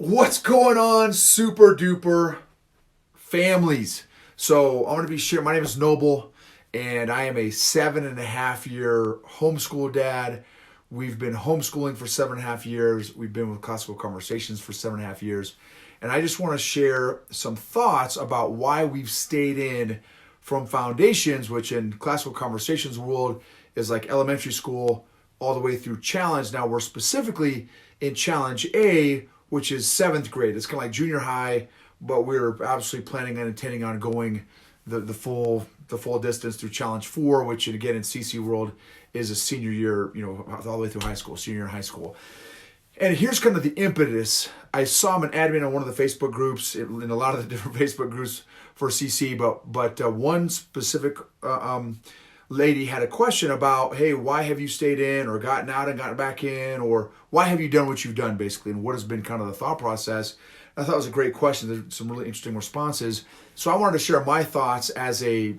What's going on, super duper families? So I'm going to be sharing. My name is Noble, and I am a 7.5 year homeschool dad. We've been homeschooling for 7.5 years. We've been with Classical Conversations for 7.5 years. And I just want to share some thoughts about why we've stayed in from foundations, which in Classical Conversations world is like elementary school all the way through challenge. Now we're specifically in challenge A, which is 7th grade. It's kind of like junior high, but we're absolutely planning and intending on going the full distance through challenge 4, which again in CC world is a senior year, all the way through high school, senior year in high school. And here's kind of the impetus. I saw him an admin on one of the Facebook groups, in a lot of the different Facebook groups for CC, but one specific lady had a question about, hey, why have you stayed in or gotten out and gotten back in, or why have you done what you've done, basically, and what has been kind of the thought process? I thought it was a great question. There's some really interesting responses. So I wanted to share my thoughts as a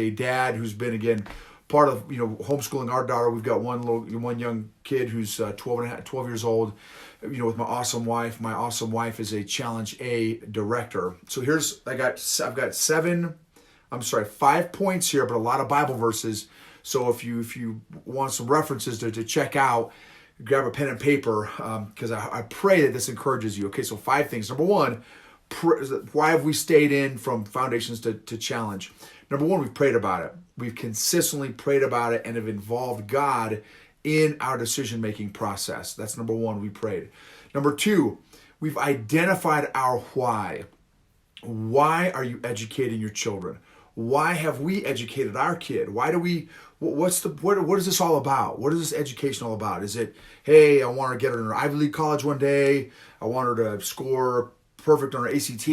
dad who's been, again, part of homeschooling our daughter. We've got one young kid who's 12 years old, with my awesome wife. My awesome wife is a Challenge A director. So I've got 5 points here, but a lot of Bible verses. So if you want some references to check out, grab a pen and paper, because I pray that this encourages you. Okay, so 5 things. Number 1, why have we stayed in from foundations to challenge? Number 1, we've prayed about it. We've consistently prayed about it and have involved God in our decision-making process. That's number 1, we prayed. Number 2, we've identified our why. Why are you educating your children? Why have we educated our kid? What is this all about? What is this education all about? Is it, hey, I want her to get her in an Ivy League college one day. I want her to score perfect on her ACT.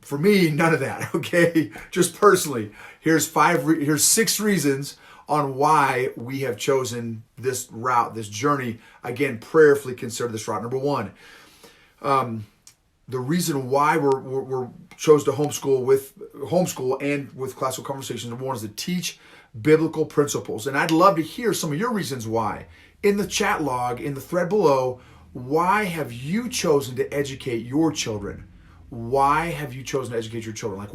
For me, none of that, okay? Just personally, here's 6 reasons on why we have chosen this route, this journey. Again, prayerfully consider this route. Number 1, the reason why we're chose to homeschool and with Classical Conversations. Number 1 is to teach biblical principles, and I'd love to hear some of your reasons why. In the chat log, in the thread below, why have you chosen to educate your children? Why have you chosen to educate your children? Why?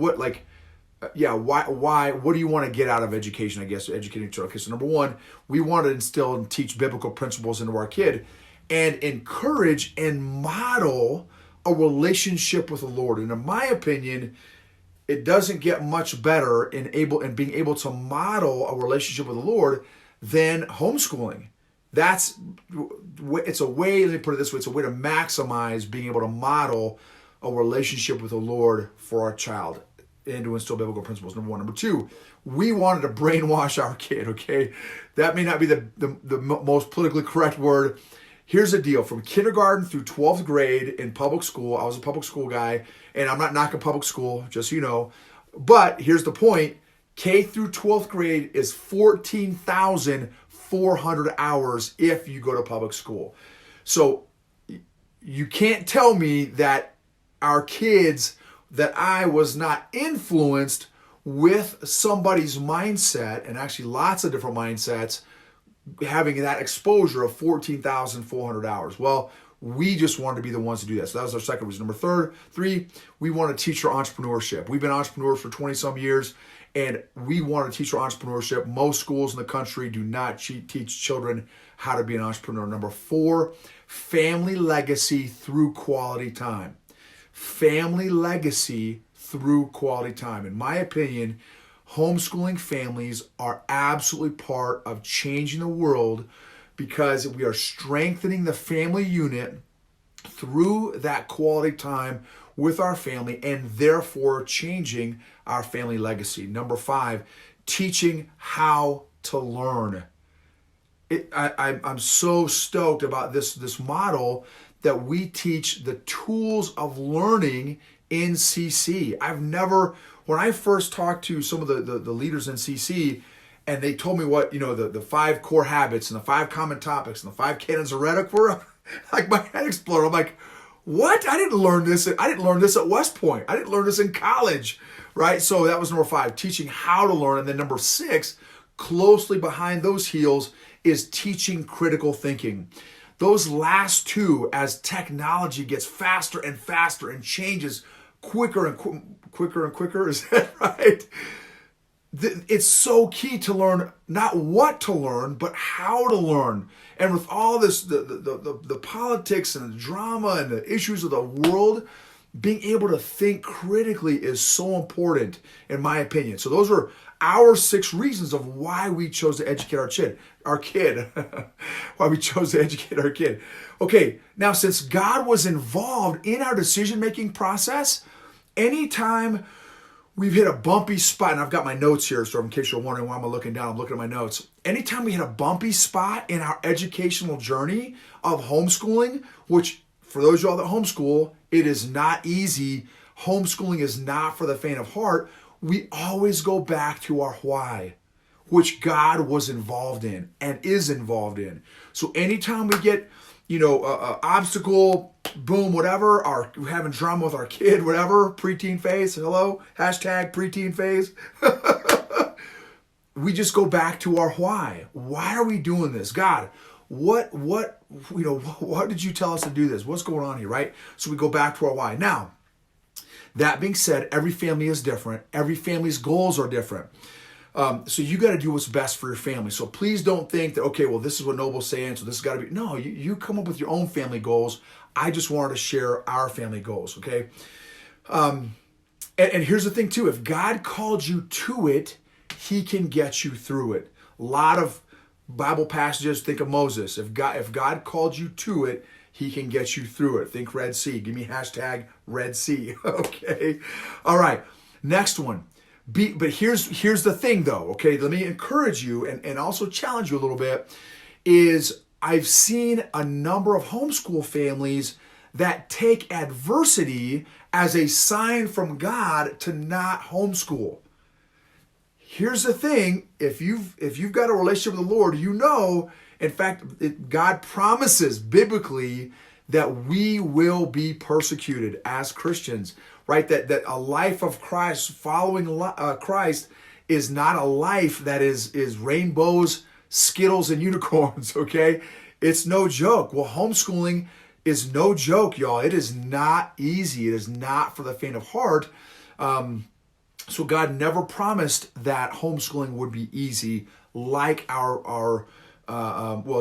What do you want to get out of education? I guess educating children. Okay, so number 1, we want to instill and teach biblical principles into our kid, and encourage and model a relationship with the Lord. And in my opinion, it doesn't get much better in being able to model a relationship with the Lord than homeschooling. It's a way, let me put it this way, it's a way to maximize being able to model a relationship with the Lord for our child and to instill biblical principles, number 1. Number 2, we wanted to brainwash our kid, okay? That may not be the most politically correct word. Here's the deal. From kindergarten through 12th grade in public school, I was a public school guy, and I'm not knocking public school, just so you know. But here's the point. K through 12th grade is 14,400 hours if you go to public school. So you can't tell me that our kids, that I was not influenced with somebody's mindset, and actually lots of different mindsets, having that exposure of 14,400 hours. Well, we just wanted to be the ones to do that. So that was our second reason. Number 3, we want to teach her entrepreneurship. We've been entrepreneurs for 20 some years, and we want to teach her entrepreneurship. Most schools in the country do not teach children how to be an entrepreneur. Number 4, family legacy through quality time. Family legacy through quality time. In my opinion, homeschooling families are absolutely part of changing the world, because we are strengthening the family unit through that quality time with our family, and therefore changing our family legacy. Number 5, teaching how to learn. I'm so stoked about this model that we teach the tools of learning in CC. When I first talked to some of the leaders in CC, and they told me what, the 5 core habits and the 5 common topics and the 5 canons of rhetoric were, like my head exploded. I'm like, what? I didn't learn this at West Point. I didn't learn this in college, right? So that was number 5, teaching how to learn. And then number 6, closely behind those heels, is teaching critical thinking. Those last two, as technology gets faster and faster and changes quicker and quicker, is that right? It's so key to learn not what to learn, but how to learn. And with all this, the politics and the drama and the issues of the world, being able to think critically is so important, in my opinion. So those are our 6 reasons of why we chose to educate our kid. Why we chose to educate our kid. Okay, now since God was involved in our decision-making process, anytime we've hit a bumpy spot, and I've got my notes here, so in case you're wondering why I'm looking down, I'm looking at my notes. Anytime we hit a bumpy spot in our educational journey of homeschooling, which for those of y'all that homeschool, it is not easy. Homeschooling is not for the faint of heart. We always go back to our why, which God was involved in and is involved in. So anytime we get, obstacle, boom, whatever, we're having drama with our kid, whatever, preteen phase, hello, hashtag preteen phase. We just go back to our why. Why are we doing this? God, what did you tell us to do this? What's going on here, right? So we go back to our why. Now, that being said, every family is different. Every family's goals are different. So you got to do what's best for your family. So please don't think that, okay, well, this is what Noble's saying, so this has got to be. No, you come up with your own family goals. I just wanted to share our family goals, okay? And here's the thing, too. If God called you to it, he can get you through it. A lot of Bible passages, think of Moses. If God called you to it, he can get you through it. Think Red Sea. Give me hashtag Red Sea. Okay. All right. Next one. But here's the thing though. Okay. Let me encourage you and also challenge you a little bit is I've seen a number of homeschool families that take adversity as a sign from God to not homeschool. Here's the thing, if you've got a relationship with the Lord, in fact, God promises biblically that we will be persecuted as Christians, right? That a life of Christ, following Christ, is not a life that is rainbows, Skittles, and unicorns, okay? It's no joke. Well, homeschooling is no joke, y'all. It is not easy. It is not for the faint of heart. So God never promised that homeschooling would be easy, like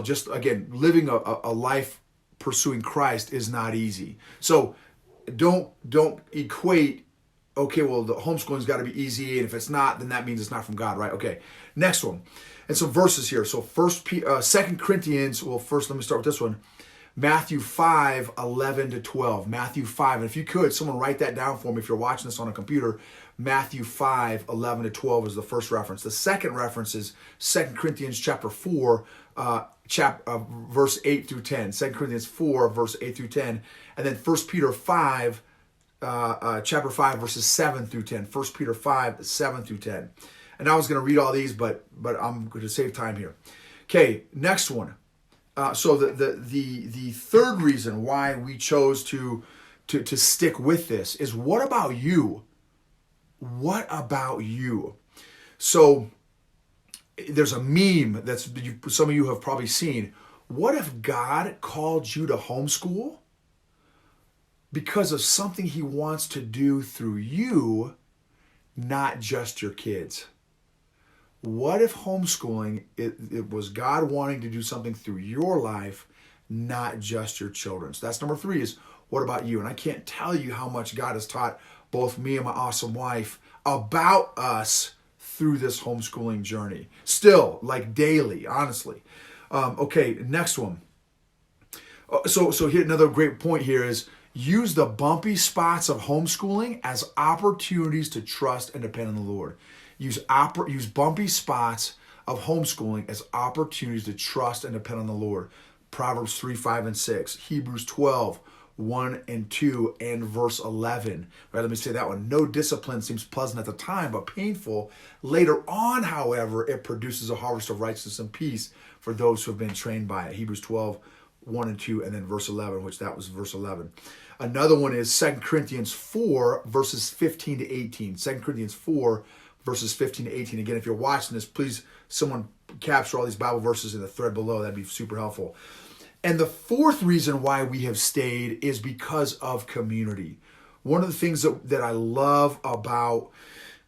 just again, living a life pursuing Christ is not easy. So don't equate, okay, well, the homeschooling's got to be easy, and if it's not, then that means it's not from God, right? Okay, next one. And some verses here. So 2 Corinthians, well, first let me start with this one. Matthew 5, 11 to 12. Matthew 5, and if you could, someone write that down for me if you're watching this on a computer. Matthew 5, 11 to 12 is the first reference. The second reference is 2 Corinthians chapter 4, verse 8 through 10. 2 Corinthians 4, verse 8 through 10. And then 1 Peter 5, chapter 5, verses 7 through 10. 1 Peter 5, 7 through 10. And I was going to read all these, but I'm going to save time here. Okay, next one. So the third reason why we chose to stick with this is, what about you? What about you? So there's a meme that's some of you have probably seen. What if God called you to homeschool because of something he wants to do through you, not just your kids? What if homeschooling, it was God wanting to do something through your life, not just your children? So that's number 3 is, what about you? And I can't tell you how much God has taught both me and my awesome wife about us through this homeschooling journey. Still, like daily, honestly. Okay, next one. So here, another great point here is, use the bumpy spots of homeschooling as opportunities to trust and depend on the Lord. Use bumpy spots of homeschooling as opportunities to trust and depend on the Lord. Proverbs 3, 5, and 6. Hebrews 12, 1 and 2, and verse 11. Right, let me say that one. No discipline seems pleasant at the time, but painful. Later on, however, it produces a harvest of righteousness and peace for those who have been trained by it. Hebrews 12, 1 and 2, and then verse 11, which that was verse 11. Another one is 2 Corinthians 4, verses 15 to 18. 2 Corinthians 4, verses 15 to 18. Again, if you're watching this, please, someone capture all these Bible verses in the thread below. That'd be super helpful. And the fourth reason why we have stayed is because of community. One of the things that I love about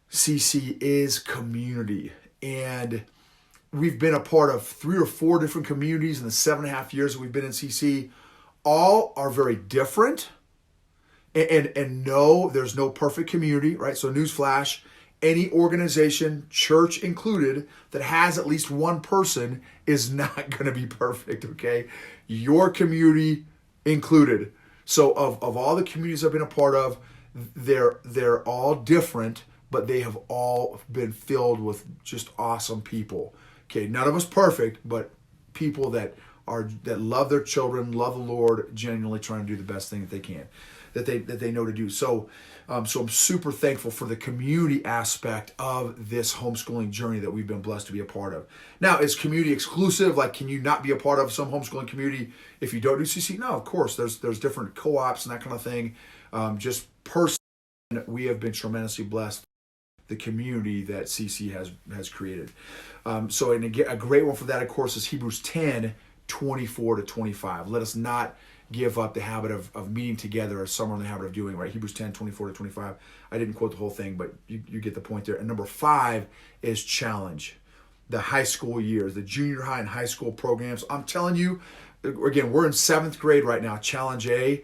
CC is community. And we've been a part of 3 or 4 different communities in the 7.5 years that we've been in CC. All are very different. And no, there's no perfect community, right? So newsflash, any organization, church included, that has at least one person is not going to be perfect, okay? Your community included. So of all the communities I've been a part of, they're all different, but they have all been filled with just awesome people. Okay, none of us perfect, but people that love their children, love the Lord, genuinely trying to do the best thing that they can, that they know to do. So I'm super thankful for the community aspect of this homeschooling journey that we've been blessed to be a part of. Now, is community exclusive? Like, can you not be a part of some homeschooling community if you don't do CC? No, of course. There's different co-ops and that kind of thing. Just personally, we have been tremendously blessed, the community that CC has created. So and a great one for that, of course, is Hebrews 10, 24 to 25. Let us not give up the habit of meeting together, as some are in the habit of doing, right? Hebrews 10, 24 to 25. I didn't quote the whole thing, but you get the point there. And number 5 is challenge. The high school years, the junior high and high school programs. I'm telling you, again, we're in 7th grade right now, Challenge A.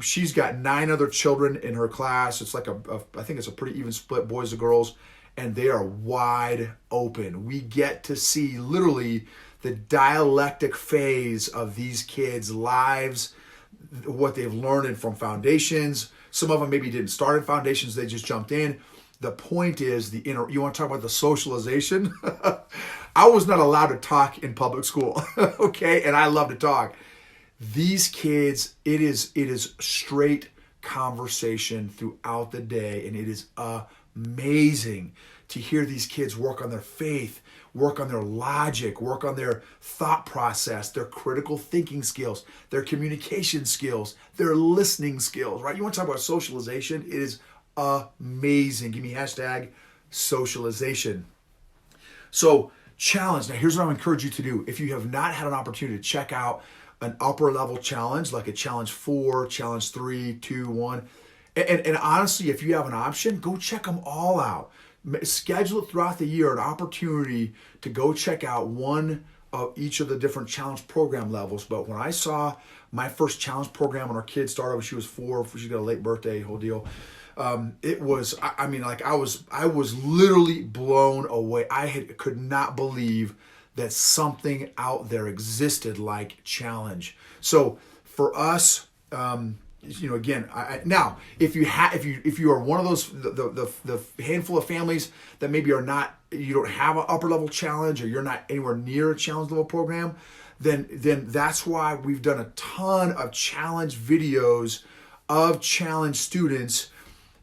She's got 9 other children in her class. It's like I think it's a pretty even split, boys and girls, and they are wide open. We get to see literally the dialectic phase of these kids' lives, what they've learned from foundations. Some of them maybe didn't start in foundations, they just jumped in. The point is you want to talk about the socialization? I was not allowed to talk in public school, okay? And I love to talk. These kids, it is straight conversation throughout the day, and it is amazing to hear these kids work on their faith, work on their logic, work on their thought process, their critical thinking skills, their communication skills, their listening skills, right? You want to talk about socialization? It is amazing. Give me hashtag socialization. So challenge. Now here's what I would encourage you to do. If you have not had an opportunity to check out an upper level challenge, like a challenge 4, challenge 3, 2, 1, and honestly, if you have an option, go check them all out. Schedule it throughout the year, an opportunity to go check out one of each of the different challenge program levels. But when I saw my first challenge program when our kid started when she was 4, she got a late birthday, whole deal. It was, I was literally blown away. Could not believe that something out there existed like challenge. So for us, again, now if you are one of those the handful of families that maybe you don't have an upper level challenge, or you're not anywhere near a challenge level program, then that's why we've done a ton of challenge videos of challenge students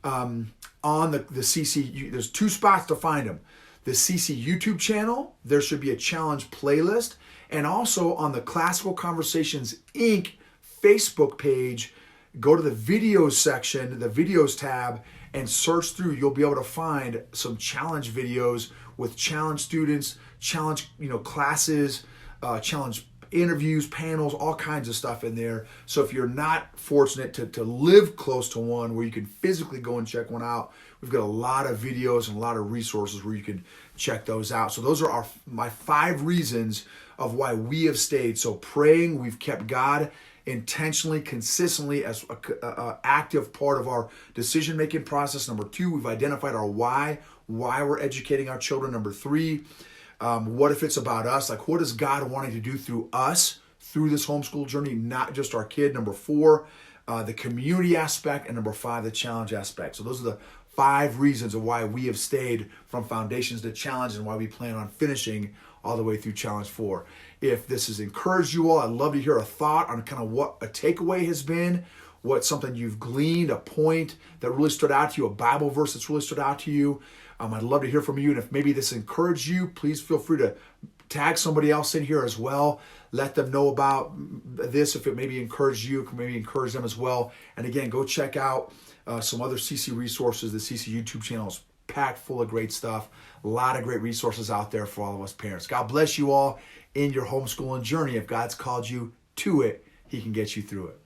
on the CC. There's 2 spots to find them. The CC YouTube channel, there should be a challenge playlist, and also on the Classical Conversations Inc. Facebook page. Go to the videos section, the videos tab, and search through. You'll be able to find some challenge videos with challenge students, challenge classes, challenge interviews, panels, all kinds of stuff in there. So if you're not fortunate to live close to one where you can physically go and check one out, we've got a lot of videos and a lot of resources where you can check those out. So those are my 5 reasons of why we have stayed. So praying, we've kept God intentionally, consistently as an active part of our decision-making process. Number 2, we've identified our why we're educating our children. Number 3, what if it's about us? Like, what is God wanting to do through us, through this homeschool journey, not just our kid? Number 4, the community aspect. And number 5, the challenge aspect. So those are the 5 reasons of why we have stayed from foundations to challenge, and why we plan on finishing all the way through challenge 4. If this has encouraged you all, I'd love to hear a thought on kind of what a takeaway has been, what something you've gleaned, a point that really stood out to you, a Bible verse that's really stood out to you. I'd love to hear from you. And if maybe this encouraged you, please feel free to tag somebody else in here as well. Let them know about this. If it maybe encouraged you, maybe encourage them as well. And again, go check out some other CC resources. The CC YouTube channel is packed full of great stuff. A lot of great resources out there for all of us parents. God bless you all. in your homeschooling journey. If God's called you to it, He can get you through it.